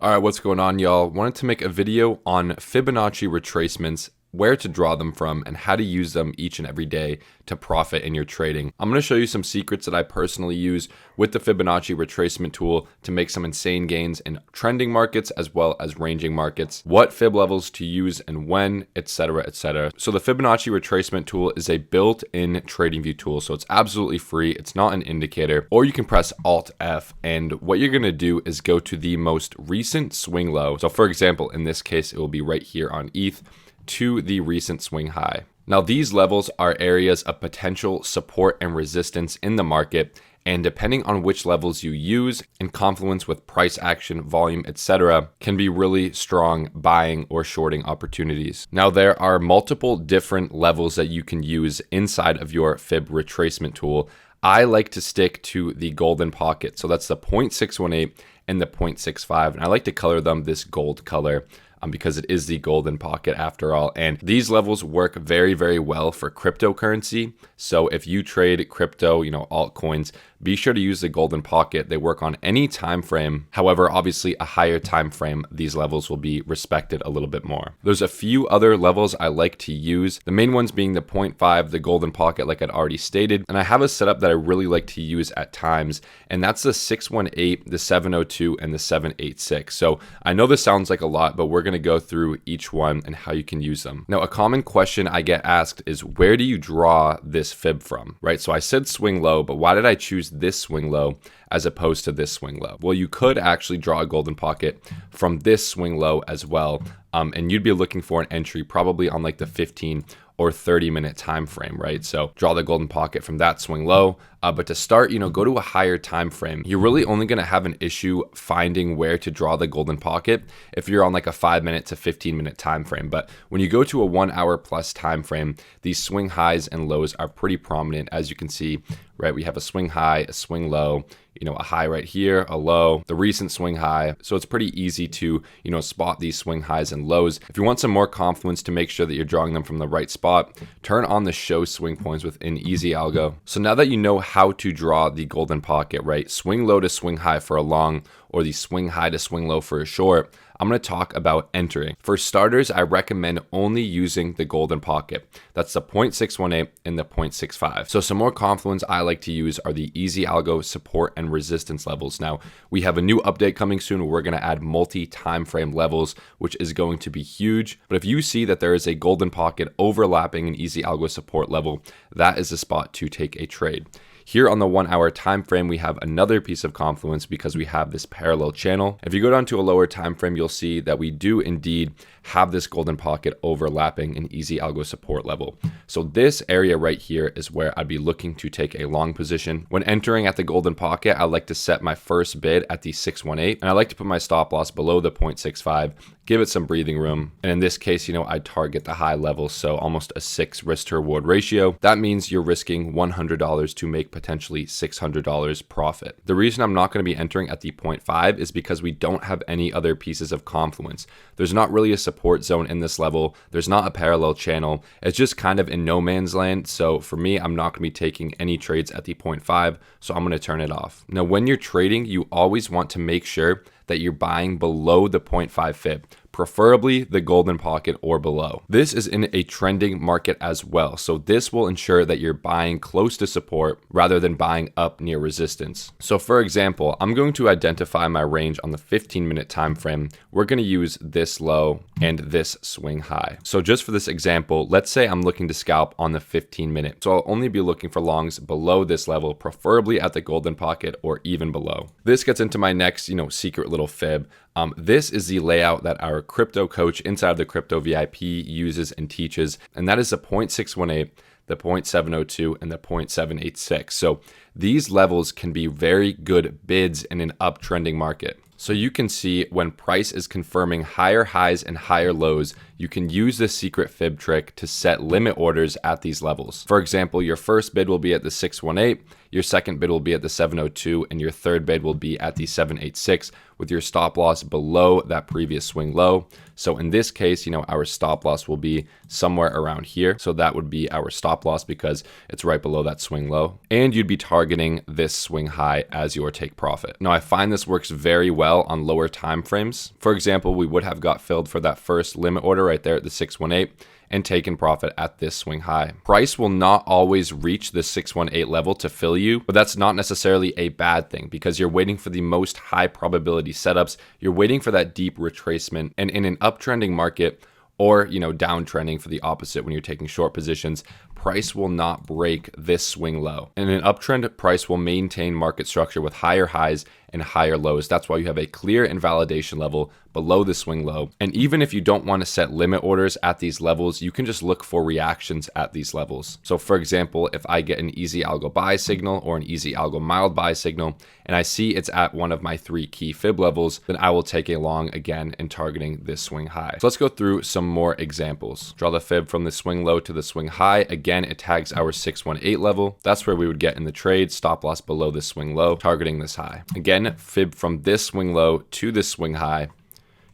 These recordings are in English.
All right, what's going on, y'all? Wanted to make a video on Fibonacci retracements, where to draw them from, and how to use them each and every day to profit in your trading. I'm going to show you some secrets that I personally use with the Fibonacci Retracement Tool to make some insane gains in trending markets as well as ranging markets, what fib levels to use and when, etc., etc. So the Fibonacci Retracement Tool is a built-in Tradingview tool, so it's absolutely free. It's not an indicator, or you can press Alt F, and what you're going to do is go to the most recent swing low. So for example, in this case, it will be right here on ETH, to the recent swing high. Now, these levels are areas of potential support and resistance in the market, and depending on which levels you use in confluence with price action, volume, etc., can be really strong buying or shorting opportunities. Now, there are multiple different levels that you can use inside of your fib retracement tool. I like to stick to the golden pocket. So that's the 0.618 and the 0.65, and I like to color them this gold color. Because it is the golden pocket after all. And these levels work very, very well for cryptocurrency. So if you trade crypto, altcoins, be sure to use the golden pocket. They work on any time frame. However, obviously a higher time frame, these levels will be respected a little bit more. There's a few other levels I like to use. The main ones being the 0.5, the golden pocket, like I'd already stated. And I have a setup that I really like to use at times, and that's the 618, the 702, and the 786. So I know this sounds like a lot, but we're going to go through each one and how you can use them. Now, a common question I get asked is, where do you draw this fib from, right? So I said swing low, but why did I choose this swing low as opposed to this swing low? Well, you could actually draw a golden pocket from this swing low as well, and you'd be looking for an entry probably on like the 15 or 30-minute time frame, right? So draw the golden pocket from that swing low. But to start, go to a higher time frame. You're really only going to have an issue finding where to draw the golden pocket if you're on like a 5-minute to 15-minute time frame. But when you go to a 1 hour plus time frame, these swing highs and lows are pretty prominent, as you can see, right? We have a swing high, a swing low, a high right here, a low, the recent swing high. So it's pretty easy to, spot these swing highs and lows. If you want some more confidence to make sure that you're drawing them from the right spot, turn on the show swing points within EzAlgo. So now that you know how to draw the golden pocket, right? Swing low to swing high for a long, or the swing high to swing low for a short, I'm going to talk about entering. For starters, I recommend only using the golden pocket. That's the 0.618 and the 0.65. So some more confluence I like to use are the EzAlgo support and resistance levels. Now, we have a new update coming soon where we're going to add multi-time frame levels, which is going to be huge. But if you see that there is a golden pocket overlapping an EzAlgo support level, that is the spot to take a trade. Here on the 1 hour time frame, we have another piece of confluence because we have this parallel channel. If you go down to a lower time frame, you'll see that we do indeed have this golden pocket overlapping an EzAlgo support level. So this area right here is where I'd be looking to take a long position. When entering at the golden pocket, I like to set my first bid at the 618, and I like to put my stop loss below the 0.65, give it some breathing room. And in this case, I target the high level, so almost a 6 risk to reward ratio. That means you're risking $100 to make potentially $600 profit. The reason I'm not going to be entering at the 0.5 is because we don't have any other pieces of confluence. There's not really a support zone in this level. There's not a parallel channel. It's just kind of in no man's land. So for me, I'm not going to be taking any trades at the 0.5, so I'm going to turn it off. Now, when you're trading, you always want to make sure that you're buying below the 0.5 fib, preferably the golden pocket or below. This is in a trending market as well, so this will ensure that you're buying close to support rather than buying up near resistance. So for example, I'm going to identify my range on the 15-minute time frame. We're going to use this low and this swing high. So just for this example, let's say I'm looking to scalp on the 15-minute. So I'll only be looking for longs below this level, preferably at the golden pocket or even below. This gets into my next, secret little fib. This is the layout that our crypto coach inside of the Crypto VIP uses and teaches, and that is the 0.618, the 0.702, and the 0.786. So these levels can be very good bids in an uptrending market. So you can see when price is confirming higher highs and higher lows, you can use this secret fib trick to set limit orders at these levels. For example, your first bid will be at the 618. your second bid will be at the 702, and your third bid will be at the 786 with your stop loss below that previous swing low. So in this case, our stop loss will be somewhere around here. So that would be our stop loss because it's right below that swing low. And you'd be targeting this swing high as your take profit. Now, I find this works very well on lower time frames. For example, we would have got filled for that first limit order right there at the 618 and taken profit at this swing high. Price will not always reach the 618 level to fill you, but that's not necessarily a bad thing because you're waiting for the most high probability setups. You're waiting for that deep retracement, and in an uptrending market, or downtrending for the opposite when you're taking short positions, price will not break this swing low. In an uptrend, price will maintain market structure with higher highs and higher lows. That's why you have a clear invalidation level below the swing low. And even if you don't want to set limit orders at these levels, you can just look for reactions at these levels. So for example, if I get an EzAlgo buy signal or an EzAlgo mild buy signal, and I see it's at one of my 3 key fib levels, then I will take a long again and targeting this swing high. So let's go through some more examples. Draw the fib from the swing low to the swing high. Again, it tags our 618 level. That's where we would get in the trade. Stop loss below this swing low, targeting this high. Again, fib from this swing low to this swing high.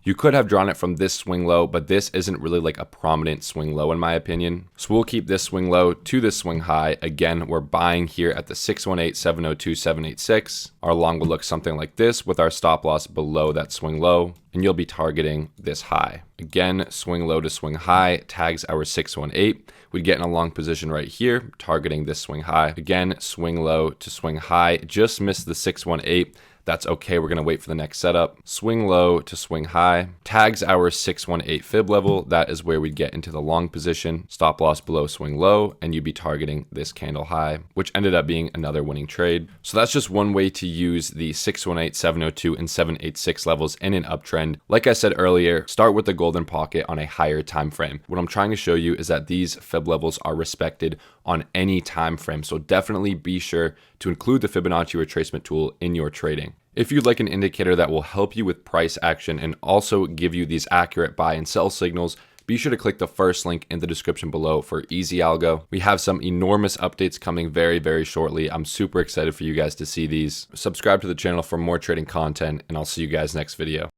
You could have drawn it from this swing low, but this isn't really like a prominent swing low in my opinion. So we'll keep this swing low to this swing high. Again, we're buying here at the 618, 702, 786. Our long will look something like this with our stop loss below that swing low, and you'll be targeting this high. Again, swing low to swing high tags our 618. We'd get in a long position right here, targeting this swing high. Again, swing low to swing high, just missed the 618. That's okay, we're gonna wait for the next setup. Swing low to swing high, tags our 618 fib level. That is where we'd get into the long position. Stop loss below swing low, and you'd be targeting this candle high, which ended up being another winning trade. So that's just one way to use the 618, 702, and 786 levels in an uptrend. Like I said earlier, start with the golden pocket on a higher time frame. What I'm trying to show you is that these fib levels are respected on any time frame. So definitely be sure to include the Fibonacci Retracement Tool in your trading. If you'd like an indicator that will help you with price action and also give you these accurate buy and sell signals, be sure to click the first link in the description below for EzAlgo. We have some enormous updates coming very, very shortly. I'm super excited for you guys to see these. Subscribe to the channel for more trading content, and I'll see you guys next video.